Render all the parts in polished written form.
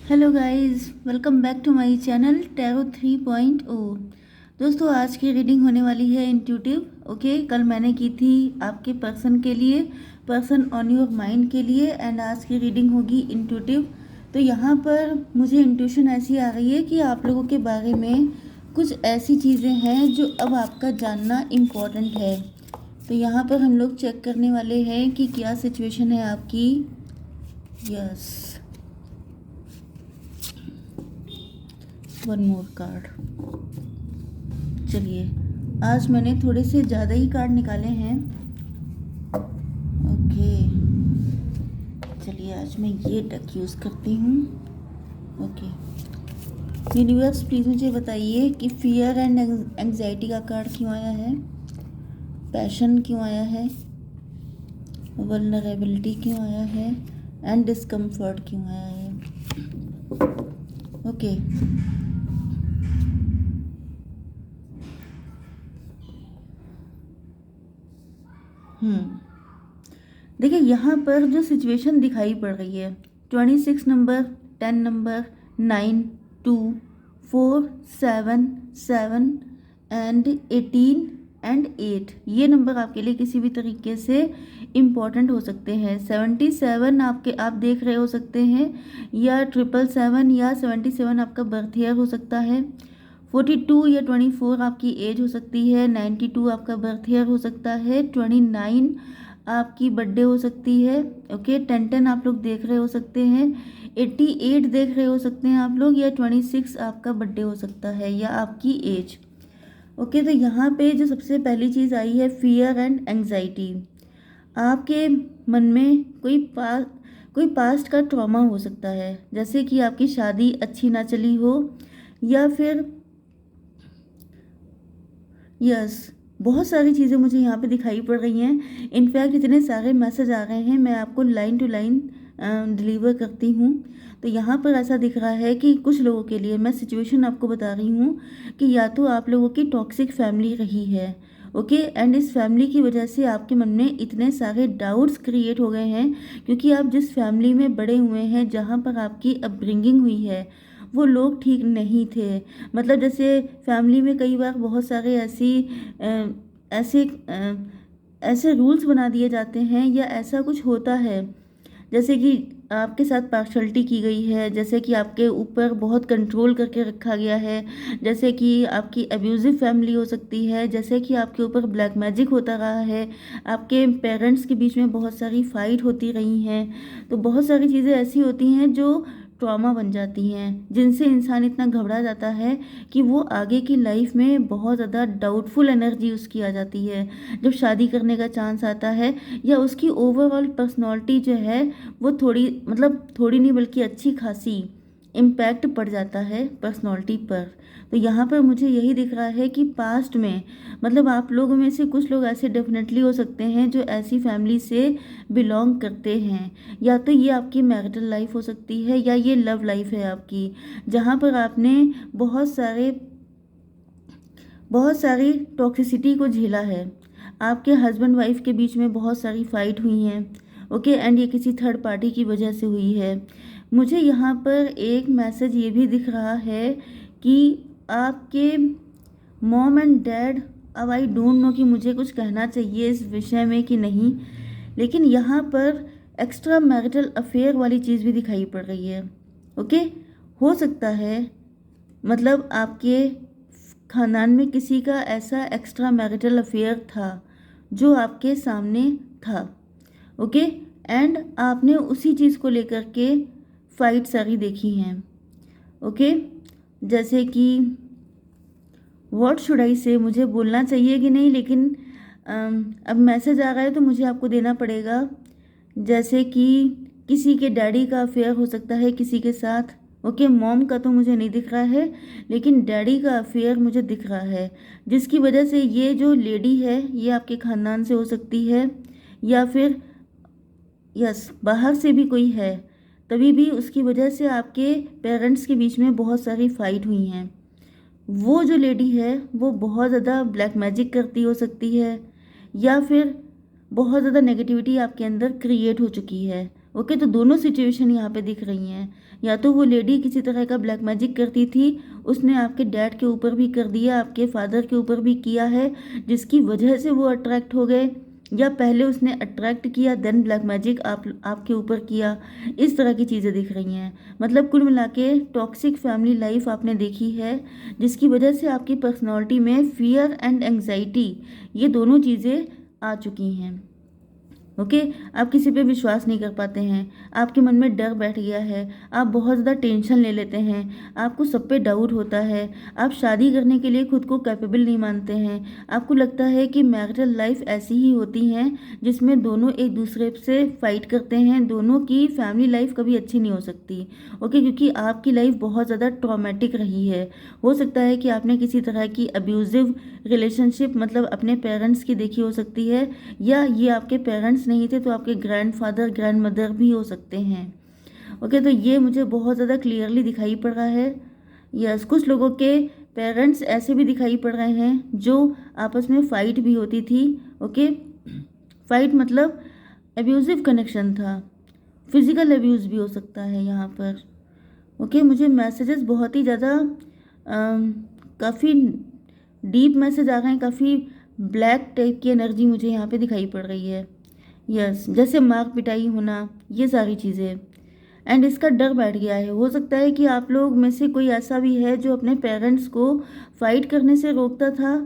Hello guys, welcome back to my channel tarot 3.0। दोस्तों, आज की रीडिंग होने वाली है इंट्यूटिव। ओके, कल मैंने की थी आपके पर्सन के लिए, पर्सन ऑन योर माइंड के लिए, एंड आज की रीडिंग होगी इंट्यूटिव। तो यहाँ पर मुझे इंट्यूशन ऐसी आ रही है कि आप लोगों के बारे में कुछ ऐसी चीज़ें हैं जो अब आपका जानना इम्पॉर्टेंट है। तो यहाँ पर हम लोग चेक करने वाले हैं कि क्या सिचुएशन है आपकी। Yes, one more card. चलिए, आज मैंने थोड़े से ज़्यादा ही कार्ड निकाले हैं। ओके, चलिए आज मैं ये डेक यूज़ करती हूँ। ओके, यूनिवर्स प्लीज़ मुझे बताइए कि फियर एंड एंग्जाइटी का कार्ड क्यों आया है, पैशन क्यों आया है, वल्नरेबिलिटी क्यों आया है, एंड डिस्कम्फर्ट क्यों आया है। ओके, देखिए यहाँ पर जो सिचुएशन दिखाई पड़ रही है, 26 नंबर, 10 नंबर, 9, 2, 4, 7, 7 एंड 18 एंड 8, ये नंबर आपके लिए किसी भी तरीके से इम्पॉर्टेंट हो सकते हैं। 77 आप देख रहे हो सकते हैं, या 777 या 77 आपका बर्थ ईयर हो सकता है। 42 या 24 आपकी एज हो सकती है। 92 आपका बर्थ ईयर हो सकता है। 29 आपकी बर्थडे हो सकती है। ओके, 10 आप लोग देख रहे हो सकते हैं। 88 देख रहे हो सकते हैं आप लोग, या 26 आपका बर्थडे हो सकता है, या आपकी एज। ओके, तो यहाँ पे जो सबसे पहली चीज़ आई है, फियर एंड एंग्जाइटी। आपके मन में कोई पास्ट का ट्रॉमा हो सकता है, जैसे कि आपकी शादी अच्छी ना चली हो, या फिर यस, बहुत सारी चीज़ें मुझे यहाँ पे दिखाई पड़ रही हैं। इनफैक्ट इतने सारे मैसेज आ रहे हैं, मैं आपको लाइन टू लाइन डिलीवर करती हूँ। तो यहाँ पर ऐसा दिख रहा है कि कुछ लोगों के लिए, मैं सिचुएशन आपको बता रही हूँ कि या तो आप लोगों की टॉक्सिक फैमिली रही है। ओके, एंड इस फैमिली की वजह से आपके मन में इतने सारे डाउट्स क्रिएट हो गए हैं, क्योंकि आप जिस फैमिली में बड़े हुए हैं, जहाँ पर आपकी अपब्रिंगिंग हुई है, वो लोग ठीक नहीं थे। मतलब जैसे फैमिली में कई बार बहुत सारे ऐसे ऐसे रूल्स बना दिए जाते हैं, या ऐसा कुछ होता है जैसे कि आपके साथ पार्शलिटी की गई है, जैसे कि आपके ऊपर बहुत कंट्रोल करके रखा गया है, जैसे कि आपकी अब्यूज़िव फैमिली हो सकती है, जैसे कि आपके ऊपर ब्लैक मैजिक होता रहा है, आपके पेरेंट्स के बीच में बहुत सारी फाइट होती रही हैं। तो बहुत सारी चीज़ें ऐसी होती हैं जो ट्रॉमा बन जाती हैं, जिनसे इंसान इतना घबरा जाता है कि वो आगे की लाइफ में बहुत ज़्यादा डाउटफुल एनर्जी उसकी आ जाती है। जब शादी करने का चांस आता है, या उसकी ओवरऑल पर्सनालिटी जो है वो थोड़ी नहीं बल्कि अच्छी खासी इम्पैक्ट पड़ जाता है पर्सनालिटी पर। तो यहाँ पर मुझे यही दिख रहा है कि पास्ट में, मतलब आप लोगों में से कुछ लोग ऐसे डेफिनेटली हो सकते हैं जो ऐसी फैमिली से बिलोंग करते हैं। या तो ये आपकी मैरिटल लाइफ हो सकती है, या ये लव लाइफ है आपकी, जहाँ पर आपने बहुत सारी टॉक्सिसिटी को झेला है। आपके हस्बैंड वाइफ के बीच में बहुत सारी फाइट हुई हैं। ओके, एंड ये किसी थर्ड पार्टी की वजह से हुई है। मुझे यहाँ पर एक मैसेज ये भी दिख रहा है कि आपके मॉम एंड डैड, अब आई डोंट नो कि मुझे कुछ कहना चाहिए इस विषय में कि नहीं, लेकिन यहाँ पर एक्स्ट्रा मैरिटल अफेयर वाली चीज़ भी दिखाई पड़ रही है। ओके, हो सकता है मतलब आपके खानदान में किसी का ऐसा एक्स्ट्रा मैरिटल अफेयर था जो आपके सामने था। ओके, एंड आपने उसी चीज़ को लेकर के फाइट सारी देखी हैं। ओके, जैसे कि व्हाट शुड आई से, मुझे बोलना चाहिए कि नहीं, लेकिन अब मैसेज आ रहा है तो मुझे आपको देना पड़ेगा। जैसे कि किसी के डैडी का अफेयर हो सकता है किसी के साथ। ओके, मॉम का तो मुझे नहीं दिख रहा है, लेकिन डैडी का अफेयर मुझे दिख रहा है, जिसकी वजह से ये जो लेडी है ये आपके ख़ानदान से हो सकती है, या फिर यस बाहर से भी कोई है। तभी भी उसकी वजह से आपके पेरेंट्स के बीच में बहुत सारी फाइट हुई हैं। वो जो लेडी है वो बहुत ज़्यादा ब्लैक मैजिक करती हो सकती है, या फिर बहुत ज़्यादा नेगेटिविटी आपके अंदर क्रिएट हो चुकी है। ओके, तो दोनों सिचुएशन यहाँ पे दिख रही हैं। या तो वो लेडी किसी तरह का ब्लैक मैजिक करती थी, उसने आपके डैड के ऊपर भी कर दिया, आपके फादर के ऊपर भी किया है, जिसकी वजह से वो अट्रैक्ट हो गए, या पहले उसने अट्रैक्ट किया देन ब्लैक मैजिक आपके ऊपर किया। इस तरह की चीज़ें दिख रही हैं। मतलब कुल मिला के टॉक्सिक फैमिली लाइफ आपने देखी है, जिसकी वजह से आपकी पर्सनैलिटी में फियर एंड एंग्जाइटी, ये दोनों चीज़ें आ चुकी हैं। ओके, आप किसी पे विश्वास नहीं कर पाते हैं, आपके मन में डर बैठ गया है, आप बहुत ज़्यादा टेंशन ले लेते हैं, आपको सब पे डाउट होता है, आप शादी करने के लिए खुद को कैपेबल नहीं मानते हैं, आपको लगता है कि मैरिटल लाइफ ऐसी ही होती हैं जिसमें दोनों एक दूसरे से फाइट करते हैं, दोनों की फैमिली लाइफ कभी अच्छी नहीं हो सकती। ओके, क्योंकि आपकी लाइफ बहुत ज़्यादा ट्रॉमेटिक रही है। हो सकता है कि आपने किसी तरह की अब्यूज़िव रिलेशनशिप मतलब अपने पेरेंट्स की देखी हो सकती है, या ये आपके पेरेंट्स नहीं थे तो आपके ग्रैंडफादर ग्रैंड मदर भी हो सकते हैं। ओके, तो ये मुझे बहुत ज़्यादा क्लियरली दिखाई पड़ रहा है। यस, कुछ लोगों के पेरेंट्स ऐसे भी दिखाई पड़ रहे हैं जो आपस में फ़ाइट भी होती थी। ओके, फ़ाइट मतलब अब्यूज़िव कनेक्शन था, फिज़िकल अब्यूज़ भी हो सकता है यहाँ पर। ओके, मुझे मैसेजेस बहुत ही ज़्यादा काफ़ी डीप मैसेज आ गए हैं, काफ़ी ब्लैक टाइप की एनर्जी मुझे यहाँ पे दिखाई पड़ रही है। यस, जैसे मार पिटाई होना, ये सारी चीज़ें, एंड इसका डर बैठ गया है। हो सकता है कि आप लोग में से कोई ऐसा भी है जो अपने पेरेंट्स को फाइट करने से रोकता था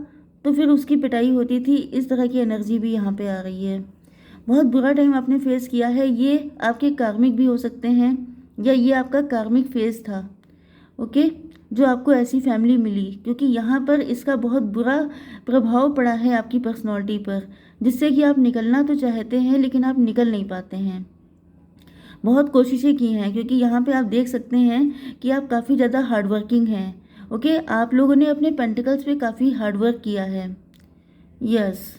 तो फिर उसकी पिटाई होती थी। इस तरह की एनर्जी भी यहाँ पे आ रही है। बहुत बुरा टाइम आपने फेस किया है। ये आपके कार्मिक भी हो सकते हैं, या ये आपका कार्मिक फेज था। ओके, जो आपको ऐसी फैमिली मिली, क्योंकि यहाँ पर इसका बहुत बुरा प्रभाव पड़ा है आपकी पर्सनैलिटी पर, जिससे कि आप निकलना तो चाहते हैं लेकिन आप निकल नहीं पाते हैं। बहुत कोशिशें की हैं, क्योंकि यहाँ पे आप देख सकते हैं कि आप काफ़ी ज़्यादा हार्ड वर्किंग हैं। ओके, आप लोगों ने अपने पेंटिकल्स पे काफ़ी हार्ड वर्क किया है। यस,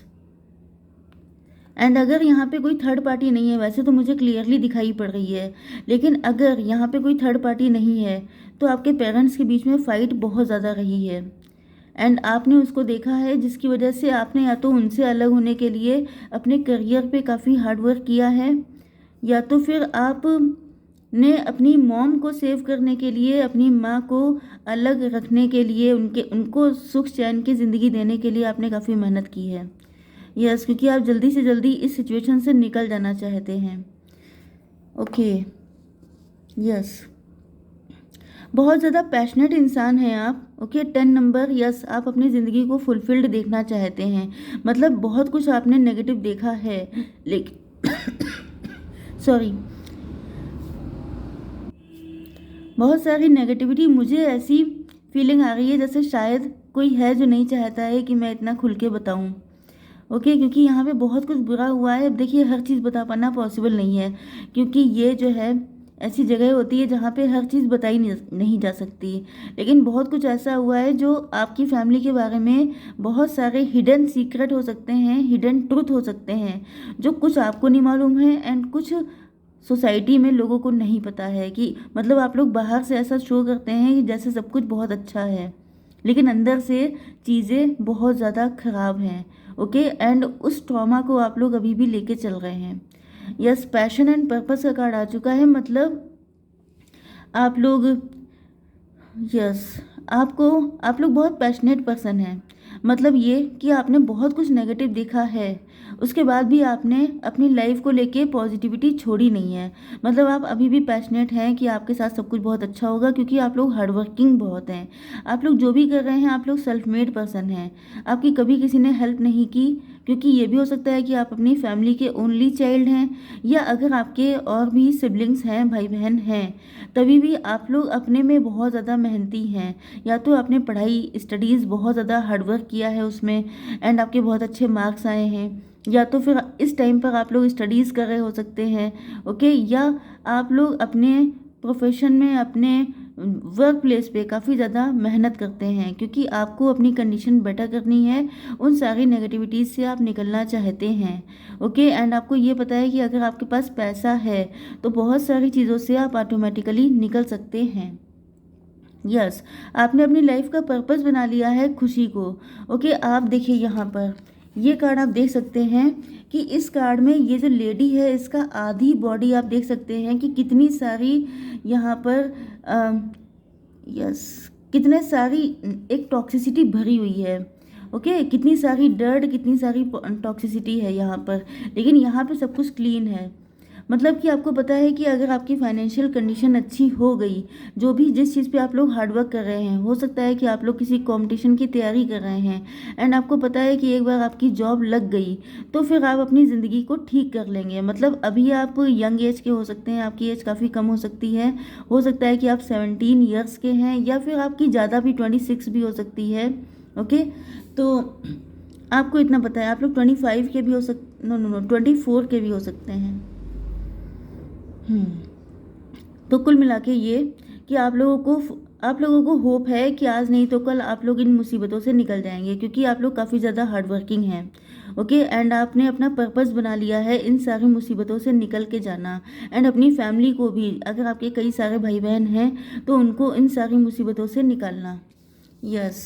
एंड अगर यहाँ पे कोई थर्ड पार्टी नहीं है, वैसे तो मुझे क्लियरली दिखाई पड़ रही है, लेकिन अगर यहाँ पे कोई थर्ड पार्टी नहीं है तो आपके पेरेंट्स के बीच में फ़ाइट बहुत ज़्यादा रही है, एंड आपने उसको देखा है, जिसकी वजह से आपने या तो उनसे अलग होने के लिए अपने करियर पे काफ़ी हार्ड वर्क किया है, या तो फिर आप ने अपनी मॉम को सेव करने के लिए, अपनी माँ को अलग रखने के लिए, उनको सुख चैन की ज़िंदगी देने के लिए आपने काफ़ी मेहनत की है। यस, क्योंकि आप जल्दी से जल्दी इस सिचुएशन से निकल जाना चाहते हैं। ओके, यस, बहुत ज़्यादा पैशनेट इंसान हैं आप। Okay, 10 number. यस, आप अपनी ज़िंदगी को फुलफिल्ड देखना चाहते हैं। मतलब बहुत कुछ आपने नेगेटिव देखा है, लेकिन सॉरी, बहुत सारी नेगेटिविटी, मुझे ऐसी फीलिंग आ रही है जैसे शायद कोई है जो नहीं चाहता है कि मैं इतना खुल के बताऊं। ओके, क्योंकि यहाँ पे बहुत कुछ बुरा हुआ है। अब देखिए, हर चीज़ बता पाना पॉसिबल नहीं है, क्योंकि ये जो है ऐसी जगह होती है जहाँ पे हर चीज़ बताई नहीं जा सकती। लेकिन बहुत कुछ ऐसा हुआ है जो आपकी फैमिली के बारे में बहुत सारे हिडन सीक्रेट हो सकते हैं, हिडन ट्रूथ हो सकते हैं, जो कुछ आपको नहीं मालूम है एंड कुछ सोसाइटी में लोगों को नहीं पता है। कि मतलब आप लोग बाहर से ऐसा शो करते हैं कि जैसे सब कुछ बहुत अच्छा है, लेकिन अंदर से चीज़ें बहुत ज़्यादा ख़राब हैं। ओके, एंड उस ट्रॉमा को आप लोग अभी भी लेके चल रहे हैं। यस, पैशन एंड पर्पस का कार्ड आ चुका है। मतलब आप लोग, यस, आप लोग बहुत पैशनेट पर्सन हैं। मतलब ये कि आपने बहुत कुछ नेगेटिव देखा है, उसके बाद भी आपने अपनी लाइफ को लेके पॉजिटिविटी छोड़ी नहीं है। मतलब आप अभी भी पैशनेट हैं कि आपके साथ सब कुछ बहुत अच्छा होगा, क्योंकि आप लोग हार्ड वर्किंग बहुत हैं। आप लोग जो भी कर रहे हैं, आप लोग सेल्फ मेड पर्सन हैं। आपकी कभी किसी ने हेल्प नहीं की, क्योंकि ये भी हो सकता है कि आप अपनी फैमिली के ओनली चाइल्ड हैं, या अगर आपके और भी सिबलिंग्स हैं, भाई बहन हैं, तभी भी आप लोग अपने में बहुत ज़्यादा मेहनती हैं। या तो आपने पढ़ाई स्टडीज़ बहुत ज़्यादा हार्डवर्क किया है उसमें, एंड आपके बहुत अच्छे मार्क्स आए हैं, या तो फिर इस टाइम पर आप लोग स्टडीज़ कर रहे हो सकते हैं। ओके, या आप लोग अपने प्रोफेशन में, अपने वर्क प्लेस पे काफ़ी ज़्यादा मेहनत करते हैं, क्योंकि आपको अपनी कंडीशन बेटर करनी है, उन सारी नेगेटिविटीज़ से आप निकलना चाहते हैं। ओके, एंड आपको ये पता है कि अगर आपके पास पैसा है तो बहुत सारी चीज़ों से आप ऑटोमेटिकली निकल सकते हैं। यस, आपने अपनी लाइफ का पर्पस बना लिया है खुशी को। ओके, आप देखिए यहाँ पर ये कार्ड आप देख सकते हैं कि इस कार्ड में ये जो लेडी है इसका आधी बॉडी आप देख सकते हैं कि कितनी सारी यहाँ पर यस कितने सारी एक टॉक्सिसिटी भरी हुई है। ओके, कितनी सारी डर्ट, कितनी सारी टॉक्सिसिटी है यहाँ पर, लेकिन यहाँ पे सब कुछ क्लीन है। मतलब कि आपको पता है कि अगर आपकी फाइनेंशियल कंडीशन अच्छी हो गई, जो भी जिस चीज़ पे आप लोग हार्डवर्क कर रहे हैं, हो सकता है कि आप लोग किसी कंपटीशन की तैयारी कर रहे हैं एंड आपको पता है कि एक बार आपकी जॉब लग गई तो फिर आप अपनी ज़िंदगी को ठीक कर लेंगे। मतलब अभी आप यंग एज के हो सकते हैं, आपकी एज काफ़ी कम हो सकती है, हो सकता है कि आप 17 ईयर्स के हैं या फिर आपकी ज़्यादा भी 26 भी हो सकती है। ओके, तो आपको इतना पता है, आप लोग 25 के भी हो 24 के भी हो सकते हैं। तो कुल मिला के ये कि आप लोगों को होप है कि आज नहीं तो कल आप लोग इन मुसीबतों से निकल जाएंगे, क्योंकि आप लोग काफ़ी ज़्यादा हार्ड वर्किंग हैं। ओके, एंड आपने अपना पर्पस बना लिया है इन सारी मुसीबतों से निकल के जाना, एंड अपनी फैमिली को भी, अगर आपके कई सारे भाई बहन हैं तो उनको इन सारी मुसीबतों से निकालना। Yes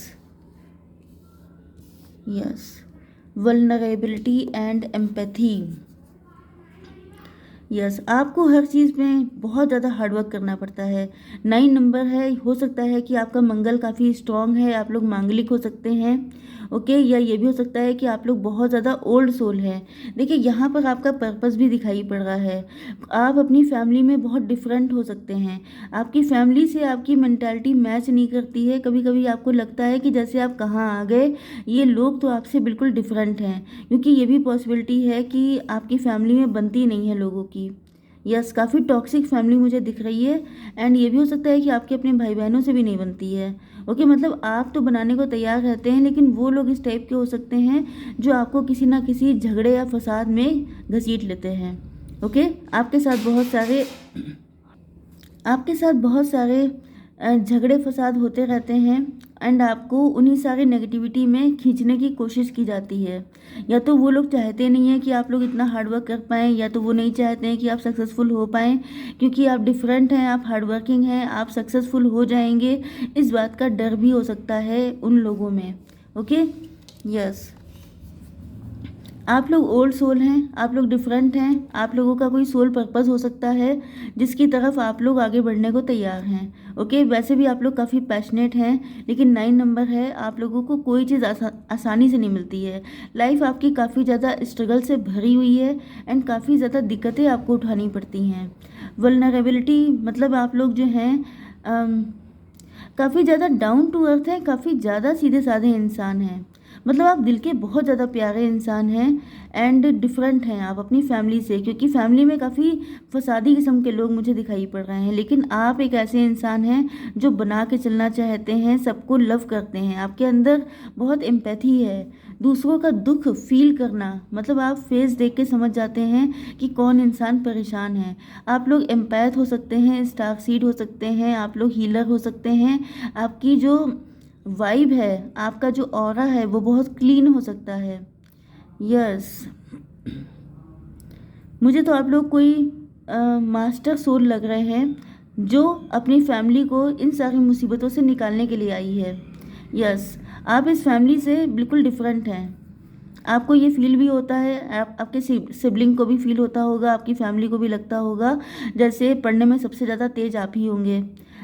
yes, vulnerability and empathy. Yes, आपको हर चीज़ में बहुत ज़्यादा हार्डवर्क करना पड़ता है। 9 नंबर है, हो सकता है कि आपका मंगल काफ़ी स्ट्रॉन्ग है, आप लोग मांगलिक हो सकते हैं। ओके, या ये भी हो सकता है कि आप लोग बहुत ज़्यादा ओल्ड सोल हैं। देखिए यहाँ पर आपका पर्पस भी दिखाई पड़ रहा है। आप अपनी फैमिली में बहुत डिफरेंट हो सकते हैं, आपकी फैमिली से आपकी मेंटालिटी मैच नहीं करती है। कभी कभी आपको लगता है कि जैसे आप कहाँ आ गए, ये लोग तो आपसे बिल्कुल डिफरेंट हैं, क्योंकि ये भी पॉसिबिलिटी है कि आपकी फैमिली में बनती नहीं है लोगों की। यस, काफ़ी टॉक्सिक फैमिली मुझे दिख रही है, एंड ये भी हो सकता है कि आपके अपने भाई बहनों से भी नहीं बनती है। ओके, मतलब आप तो बनाने को तैयार रहते हैं, लेकिन वो लोग इस टाइप के हो सकते हैं जो आपको किसी ना किसी झगड़े या फसाद में घसीट लेते हैं। ओके, आपके साथ बहुत सारे झगड़े फसाद होते रहते हैं, एंड आपको उन्हीं सारी नेगेटिविटी में खींचने की कोशिश की जाती है। या तो वो लोग चाहते नहीं हैं कि आप लोग इतना हार्डवर्क कर पाएँ, या तो वो नहीं चाहते हैं कि आप सक्सेसफुल हो पाएँ, क्योंकि आप डिफरेंट हैं, आप हार्डवर्किंग हैं, आप सक्सेसफुल हो जाएंगे, इस बात का डर भी हो सकता है उन लोगों में। ओके, यस, आप लोग ओल्ड सोल हैं, आप लोग डिफरेंट हैं, आप लोगों का कोई सोल पर्पस हो सकता है जिसकी तरफ आप लोग आगे बढ़ने को तैयार हैं। ओके, वैसे भी आप लोग काफ़ी पैशनेट हैं, लेकिन 9 नंबर है, आप लोगों को कोई चीज़ आसानी से नहीं मिलती है। लाइफ आपकी काफ़ी ज़्यादा स्ट्रगल से भरी हुई है, एंड काफ़ी ज़्यादा दिक्कतें आपको उठानी पड़ती हैं। वल्नरेबिलिटी मतलब आप लोग जो हैं काफ़ी ज़्यादा डाउन टू अर्थ हैं, काफ़ी ज़्यादा सीधे साधे इंसान हैं। मतलब आप दिल के बहुत ज़्यादा प्यारे इंसान हैं, एंड डिफरेंट हैं आप अपनी फैमिली से, क्योंकि फैमिली में काफ़ी फसादी किस्म के लोग मुझे दिखाई पड़ रहे हैं। लेकिन आप एक ऐसे इंसान हैं जो बना के चलना चाहते हैं, सबको लव करते हैं, आपके अंदर बहुत एम्पैथी है, दूसरों का दुख फील करना, मतलब आप फेस देख के समझ जाते हैं कि कौन इंसान परेशान है। आप लोग एम्पैथ हो सकते हैं, स्टार सीड हो सकते हैं, आप लोग हीलर हो सकते हैं। आपकी जो वाइब है, आपका जो ऑरा है, वो बहुत क्लीन हो सकता है। यस, मुझे तो आप लोग कोई मास्टर सोल लग रहे हैं जो अपनी फैमिली को इन सारी मुसीबतों से निकालने के लिए आई है। यस, आप इस फैमिली से बिल्कुल डिफरेंट हैं, आपको ये फील भी होता है, आपके सिबलिंग को भी फील होता होगा, आपकी फैमिली को भी लगता होगा जैसे पढ़ने में सबसे ज़्यादा तेज आप ही होंगे,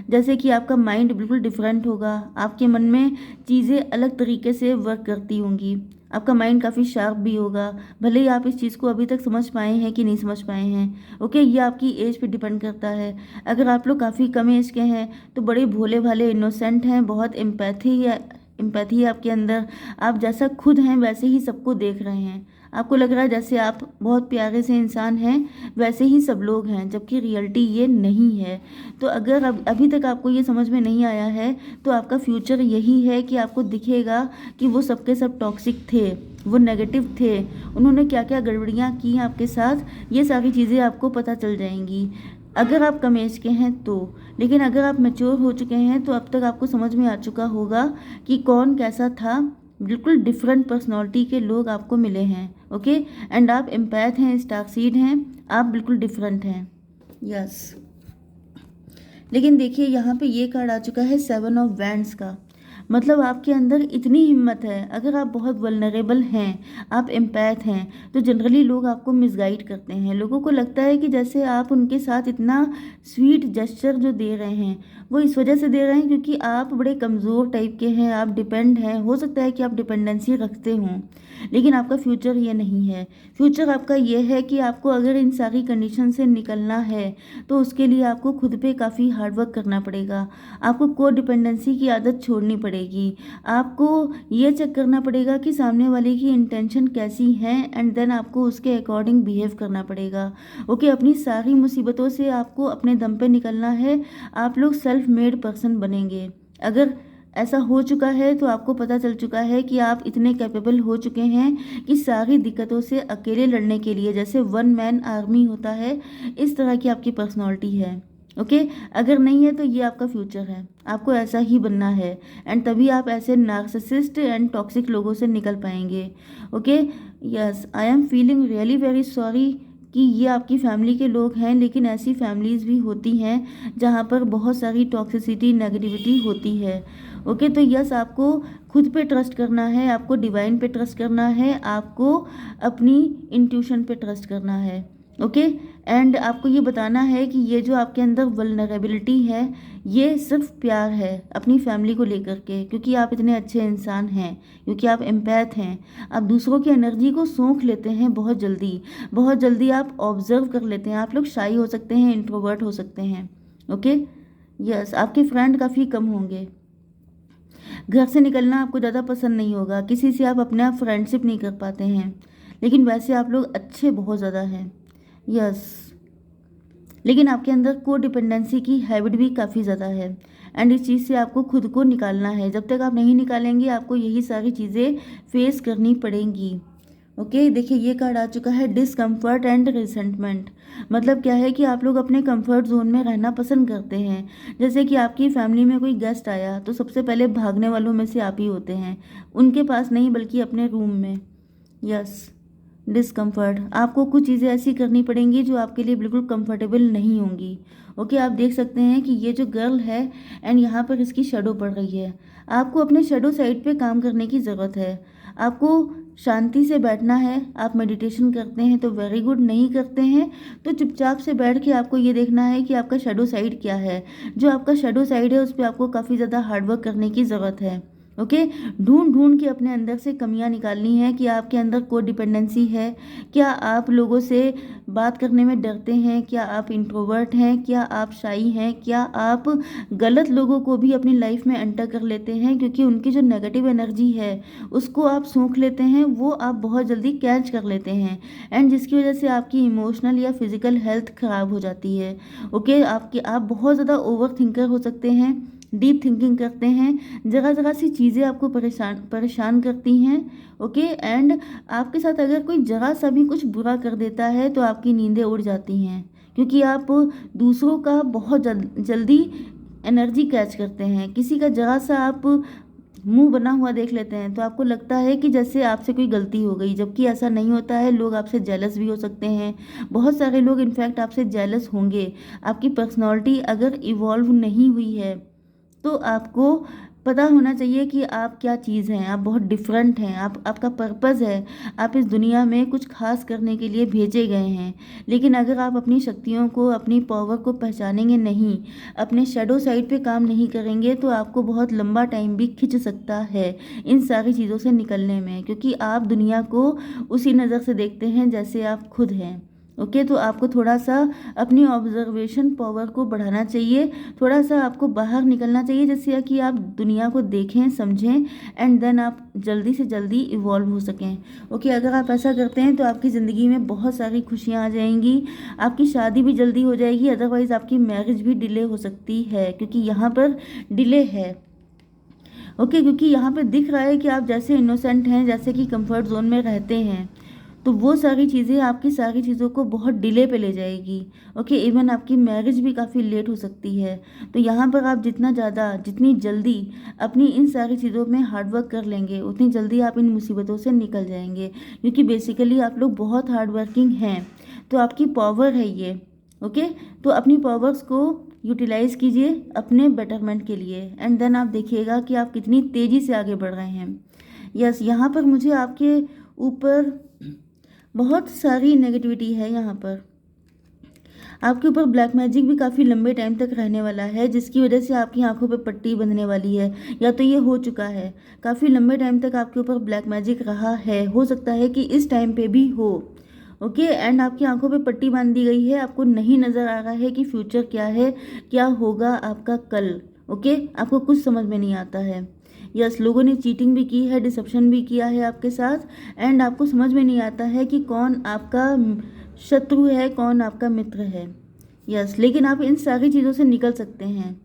जैसे कि आपका माइंड बिल्कुल डिफरेंट होगा, आपके मन में चीज़ें अलग तरीके से वर्क करती होंगी, आपका माइंड काफ़ी शार्प भी होगा। भले ही आप इस चीज़ को अभी तक समझ पाए हैं कि नहीं समझ पाए हैं। ओके, ये आपकी एज पे डिपेंड करता है। अगर आप लोग काफ़ी कम एज के हैं तो बड़े भोले भाले इनोसेंट हैं, बहुत एम्पैथी है आपके अंदर, आप जैसा खुद हैं वैसे ही सबको देख रहे हैं, आपको लग रहा है जैसे आप बहुत प्यारे से इंसान हैं, वैसे ही सब लोग हैं, जबकि रियलिटी ये नहीं है। तो अगर अभी तक आपको ये समझ में नहीं आया है तो आपका फ्यूचर यही है कि आपको दिखेगा कि वो सबके सब टॉक्सिक थे, वो नेगेटिव थे, उन्होंने क्या क्या गड़बड़ियाँ की आपके साथ, ये सारी चीज़ें आपको पता चल जाएंगी अगर आप कम एज के हैं तो। लेकिन अगर आप मैच्योर हो चुके हैं तो अब तक आपको समझ में आ चुका होगा कि कौन कैसा था। बिल्कुल डिफरेंट पर्सनालिटी के लोग आपको मिले हैं। ओके, एंड आप एम्पैथ हैं, स्टार सीड हैं, आप बिल्कुल डिफरेंट हैं। यस, लेकिन देखिए यहाँ पे ये कार्ड आ चुका है 7 ऑफ वैंड्स का। मतलब आपके अंदर इतनी हिम्मत है। अगर आप बहुत वल्नरेबल हैं, आप एम्पैथ हैं, तो जनरली लोग आपको मिसगाइड करते हैं। लोगों को लगता है कि जैसे आप उनके साथ इतना स्वीट जेस्चर जो दे रहे हैं, वो इस वजह से दे रहे हैं क्योंकि आप बड़े कमज़ोर टाइप के हैं, आप डिपेंड हैं। हो सकता है कि आप डिपेंडेंसी रखते हों, लेकिन आपका फ्यूचर ये नहीं है। फ्यूचर आपका ये है कि आपको अगर इन सारी कंडीशन से निकलना है तो उसके लिए आपको खुद पे काफ़ी हार्ड वर्क करना पड़ेगा। आपको को डिपेंडेंसी की आदत छोड़नी पड़ेगी। आपको ये चेक करना पड़ेगा कि सामने वाले की इंटेंशन कैसी है, एंड देन आपको उसके अकॉर्डिंग बिहेव करना पड़ेगा। ओके, अपनी सारी मुसीबतों से आपको अपने दम पे निकलना है। आप लोग सेल्फ मेड पर्सन बनेंगे। अगर ऐसा हो चुका है तो आपको पता चल चुका है कि आप इतने कैपेबल हो चुके हैं कि सारी दिक्कतों से अकेले लड़ने के लिए, जैसे वन मैन आर्मी होता है, इस तरह की आपकी पर्सनालिटी है। ओके, अगर नहीं है तो ये आपका फ्यूचर है, आपको ऐसा ही बनना है, एंड तभी आप ऐसे नार्सिसिस्ट एंड टॉक्सिक लोगों से निकल पाएंगे। Okay, yes, I am feeling really very sorry कि ये आपकी फैमिली के लोग हैं, लेकिन ऐसी फैमिलीज़ भी होती हैं जहाँ पर बहुत सारी टॉक्सिसिटी, नेगेटिविटी होती है। ओके, तो यस, आपको खुद पे ट्रस्ट करना है, आपको डिवाइन पे ट्रस्ट करना है, आपको अपनी इंट्यूशन पे ट्रस्ट करना है। ओके, एंड आपको ये बताना है कि ये जो आपके अंदर वल्नरेबिलिटी है, ये सिर्फ प्यार है अपनी फैमिली को लेकर के, क्योंकि आप इतने अच्छे इंसान हैं, क्योंकि आप एम्पैथ हैं। आप दूसरों की एनर्जी को सोख लेते हैं बहुत जल्दी, बहुत जल्दी आप ऑब्जर्व कर लेते हैं। आप लोग शाई हो सकते हैं, इंट्रोवर्ट हो सकते हैं। ओके, यस, आपके फ्रेंड काफ़ी कम होंगे। घर से निकलना आपको ज़्यादा पसंद नहीं होगा, किसी से आप अपना फ्रेंडशिप नहीं कर पाते हैं, लेकिन वैसे आप लोग अच्छे बहुत ज़्यादा हैं। यस, लेकिन आपके अंदर को डिपेंडेंसी की हैबिट भी काफ़ी ज़्यादा है, एंड इस चीज़ से आपको खुद को निकालना है। जब तक आप नहीं निकालेंगे आपको यही सारी चीज़ें फेस करनी पड़ेंगी। ओके, देखिए ये कार्ड आ चुका है डिसकम्फर्ट एंड रिसेंटमेंट। मतलब क्या है कि आप लोग अपने कंफर्ट जोन में रहना पसंद करते हैं। जैसे कि आपकी फैमिली में कोई गेस्ट आया तो सबसे पहले भागने वालों में से आप ही होते हैं, उनके पास नहीं बल्कि अपने रूम में। यस, डिसकम्फर्ट, आपको कुछ चीज़ें ऐसी करनी पड़ेंगी जो आपके लिए बिल्कुल कंफर्टेबल नहीं होंगी। ओके, आप देख सकते हैं कि ये जो गर्ल है एंड यहाँ पर इसकी शेडो पड़ रही है। आपको अपने शेडो साइड पे काम करने की ज़रूरत है। आपको शांति से बैठना है। आप मेडिटेशन करते हैं तो वेरी गुड, नहीं करते हैं तो चुपचाप से बैठ के आपको ये देखना है कि आपका शेडो साइड क्या है। जो आपका शेडो साइड है उस पर आपको काफ़ी ज़्यादा हार्डवर्क करने की ज़रूरत है। ओके, ढूंढ ढूंढ के अपने अंदर से कमियां निकालनी है कि आपके अंदर को डिपेंडेंसी है, क्या आप लोगों से बात करने में डरते हैं, क्या आप इंट्रोवर्ट हैं, क्या आप शाई हैं, क्या आप गलत लोगों को भी अपनी लाइफ में एंटर कर लेते हैं, क्योंकि उनकी जो नेगेटिव एनर्जी है उसको आप सूंघ लेते हैं, वो आप बहुत जल्दी कैच कर लेते हैं, एंड जिसकी वजह से आपकी इमोशनल या फिजिकल हेल्थ ख़राब हो जाती है। ओके, आप बहुत ज़्यादा ओवर थिंकर हो सकते हैं, डीप थिंकिंग करते हैं, जगह जगह सी चीज़ें आपको परेशान करती हैं। ओके, एंड आपके साथ अगर कोई जगह सा भी कुछ बुरा कर देता है तो आपकी नींदें उड़ जाती हैं, क्योंकि आप दूसरों का बहुत जल्दी एनर्जी कैच करते हैं। किसी का जगह सा आप मुंह बना हुआ देख लेते हैं तो आपको लगता है कि जैसे आपसे कोई गलती हो गई, जबकि ऐसा नहीं होता है। लोग आपसे जेलस भी हो सकते हैं, बहुत सारे लोग इनफैक्ट आपसे जेलस होंगे। आपकी पर्सनालिटी अगर इवॉल्व नहीं हुई है तो आपको पता होना चाहिए कि आप क्या चीज़ हैं, आप बहुत डिफरेंट हैं, आपका पर्पस है, आप इस दुनिया में कुछ खास करने के लिए भेजे गए हैं। लेकिन अगर आप अपनी शक्तियों को, अपनी पावर को पहचानेंगे नहीं, अपने शेडो साइड पे काम नहीं करेंगे, तो आपको बहुत लंबा टाइम भी खिंच सकता है इन सारी चीज़ों से निकलने में, क्योंकि आप दुनिया को उसी नज़र से देखते हैं जैसे आप खुद हैं। ओके, तो आपको थोड़ा सा अपनी ऑब्जर्वेशन पावर को बढ़ाना चाहिए, थोड़ा सा आपको बाहर निकलना चाहिए, जिससे कि आप दुनिया को देखें, समझें, एंड देन आप जल्दी से जल्दी इवॉल्व हो सकें। ओके, अगर आप ऐसा करते हैं तो आपकी ज़िंदगी में बहुत सारी खुशियाँ आ जाएंगी, आपकी शादी भी जल्दी हो जाएगी, अदरवाइज़ आपकी मैरिज भी डिले हो सकती है, क्योंकि यहाँ पर डिले है। ओके, क्योंकि यहाँ पर दिख रहा है कि आप जैसे इनोसेंट हैं, जैसे कि कंफर्ट जोन में रहते हैं, तो वो सारी चीज़ें आपकी सारी चीज़ों को बहुत डिले पे ले जाएगी। ओके, इवन आपकी मैरिज भी काफ़ी लेट हो सकती है। तो यहाँ पर आप जितनी जल्दी अपनी इन सारी चीज़ों में हार्डवर्क कर लेंगे, उतनी जल्दी आप इन मुसीबतों से निकल जाएंगे, क्योंकि बेसिकली आप लोग बहुत हार्ड वर्किंग हैं, तो आपकी पावर है ये। ओके, तो अपनी पावर्स को यूटिलाइज़ कीजिए अपने बेटरमेंट के लिए, एंड देन आप देखिएगा कि आप कितनी तेज़ी से आगे बढ़ रहे हैं। यस, यहाँ पर मुझे आपके ऊपर बहुत सारी नेगेटिविटी है। यहाँ पर आपके ऊपर ब्लैक मैजिक भी काफ़ी लंबे टाइम तक रहने वाला है, जिसकी वजह से आपकी आंखों पे पट्टी बंधने वाली है, या तो ये हो चुका है। काफ़ी लंबे टाइम तक आपके ऊपर ब्लैक मैजिक रहा है, हो सकता है कि इस टाइम पे भी हो। ओके, एंड आपकी आंखों पे पट्टी बांध दी गई है, आपको नहीं नज़र आ रहा है कि फ्यूचर क्या है, क्या होगा आपका कल। ओके, आपको कुछ समझ में नहीं आता है। यस, लोगों ने चीटिंग भी की है, डिसेप्शन भी किया है आपके साथ, एंड आपको समझ में नहीं आता है कि कौन आपका शत्रु है, कौन आपका मित्र है। यस, लेकिन आप इन सारी चीज़ों से निकल सकते हैं।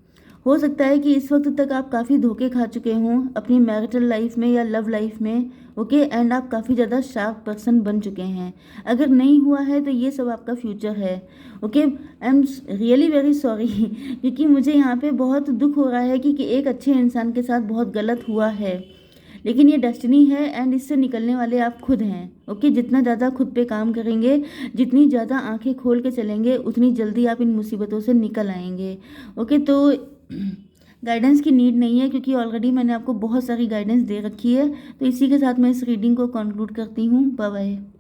हो सकता है कि इस वक्त तक आप काफ़ी धोखे खा चुके हों अपनी मैरिटल लाइफ में या लव लाइफ में। ओके, एंड आप काफ़ी ज़्यादा शार्प पर्सन बन चुके हैं। अगर नहीं हुआ है तो ये सब आपका फ्यूचर है। Okay, I am really very sorry क्योंकि मुझे यहाँ पे बहुत दुख हो रहा है कि एक अच्छे इंसान के साथ बहुत गलत हुआ है, लेकिन ये डेस्टिनी है एंड इससे निकलने वाले आप खुद हैं। ओके, जितना ज़्यादा खुद पे काम करेंगे, जितनी ज़्यादा आंखें खोल के चलेंगे, उतनी जल्दी आप इन मुसीबतों से निकल आएंगे। ओके, तो गाइडेंस की नीड नहीं है क्योंकि ऑलरेडी मैंने आपको बहुत सारी गाइडेंस दे रखी है। तो इसी के साथ मैं इस रीडिंग को कंक्लूड करती हूँ। Bye bye.